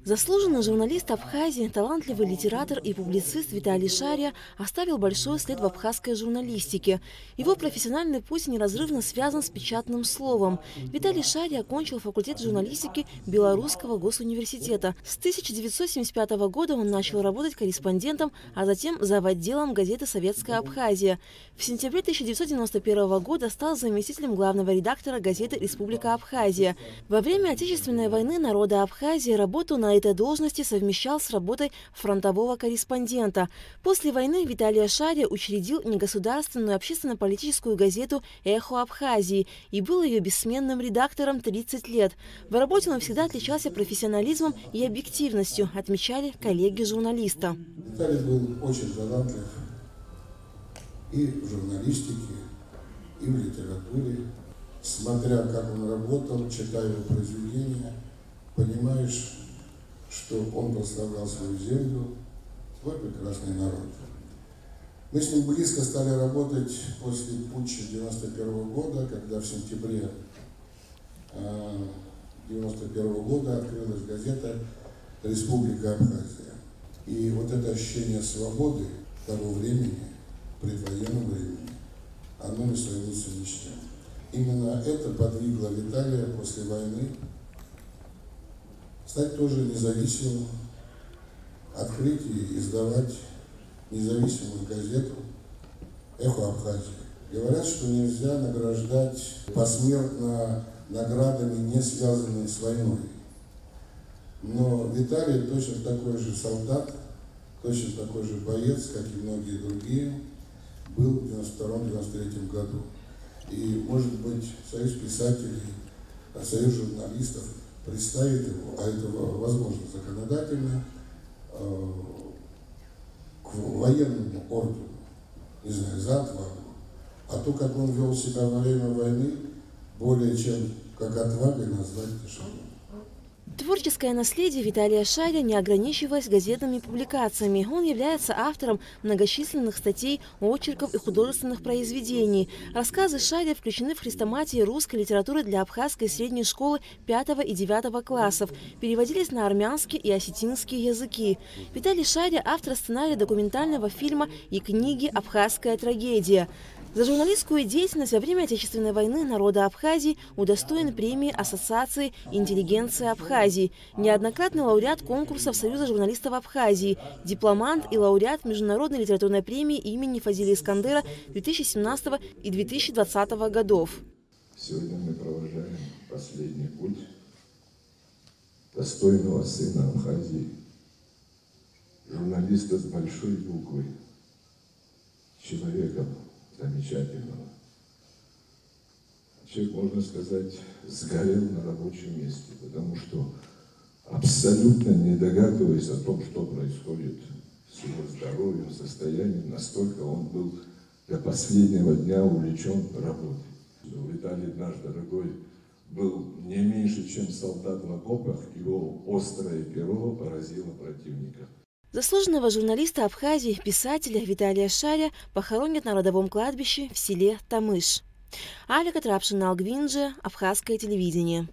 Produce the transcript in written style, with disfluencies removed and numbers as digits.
Заслуженный журналист Абхазии, талантливый литератор и публицист Виталий Шария оставил большой след в абхазской журналистике. Его профессиональный путь неразрывно связан с печатным словом. Виталий Шария окончил факультет журналистики Белорусского госуниверситета. С 1975 года он начал работать корреспондентом, а затем завотделом газеты «Советская Абхазия». В сентябре 1991 года стал заместителем главного редактора газеты «Республика Абхазия». Во время Отечественной войны народа Абхазии работу на этой должности совмещал с работой фронтового корреспондента. После войны Виталий Шария учредил негосударственную общественно-политическую газету «Эхо Абхазии» и был ее бессменным редактором 30 лет. В работе он всегда отличался профессионализмом и объективностью, отмечали коллеги журналиста. Виталий был очень талантлив и в журналистике, и в литературе. Смотря как он работал, читая его произведения, понимаешь, что он прославлял свою землю, свой прекрасный народ. Мы с ним близко стали работать после путча 1991 года, когда в сентябре 1991 года открылась газета «Республика Абхазия». И вот это ощущение свободы того времени, предвоенного времени, оно не становится ничем. Именно это подвигло Виталия после войны стать тоже независимым, открыть и издавать независимую газету «Эхо Абхазии». Говорят, что нельзя награждать посмертно наградами, не связанными с войной. Но Виталий точно такой же солдат, точно такой же боец, как и многие другие, был в 1992-1993 году. И, может быть, Союз писателей, Союз журналистов представит его, а это возможно законодательно, к военному ордену, не знаю, за отвагу. А то, как он вел себя во время войны, более чем как отвагой назвать тяжело. Творческое наследие Виталия Шария не ограничивалось газетными публикациями. Он является автором многочисленных статей, очерков и художественных произведений. Рассказы Шария включены в хрестоматии русской литературы для абхазской средней школы 5 и 9 классов. Переводились на армянский и осетинский языки. Виталий Шария – автор сценария документального фильма и книги «Абхазская трагедия». За журналистскую деятельность во время Отечественной войны народа Абхазии удостоен премии Ассоциации интеллигенции Абхазии, неоднократный лауреат конкурсов Союза журналистов Абхазии, дипломант и лауреат Международной литературной премии имени Фазили Искандера 2017 и 2020 годов. Сегодня мы провожаем последний путь достойного сына Абхазии, журналиста с большой буквы, человека замечательного. Человек, можно сказать, сгорел на рабочем месте, потому что абсолютно не догадываясь о том, что происходит с его здоровьем, состоянием, настолько он был до последнего дня увлечен работой. Виталий, наш дорогой, был не меньше, чем солдат в окопах, его острое перо поразило противника. Заслуженного журналиста Абхазии, писателя Виталия Шария похоронят на родовом кладбище в селе Тамыш. Алика Трапшина, Алгвинджи, Абхазское телевидение.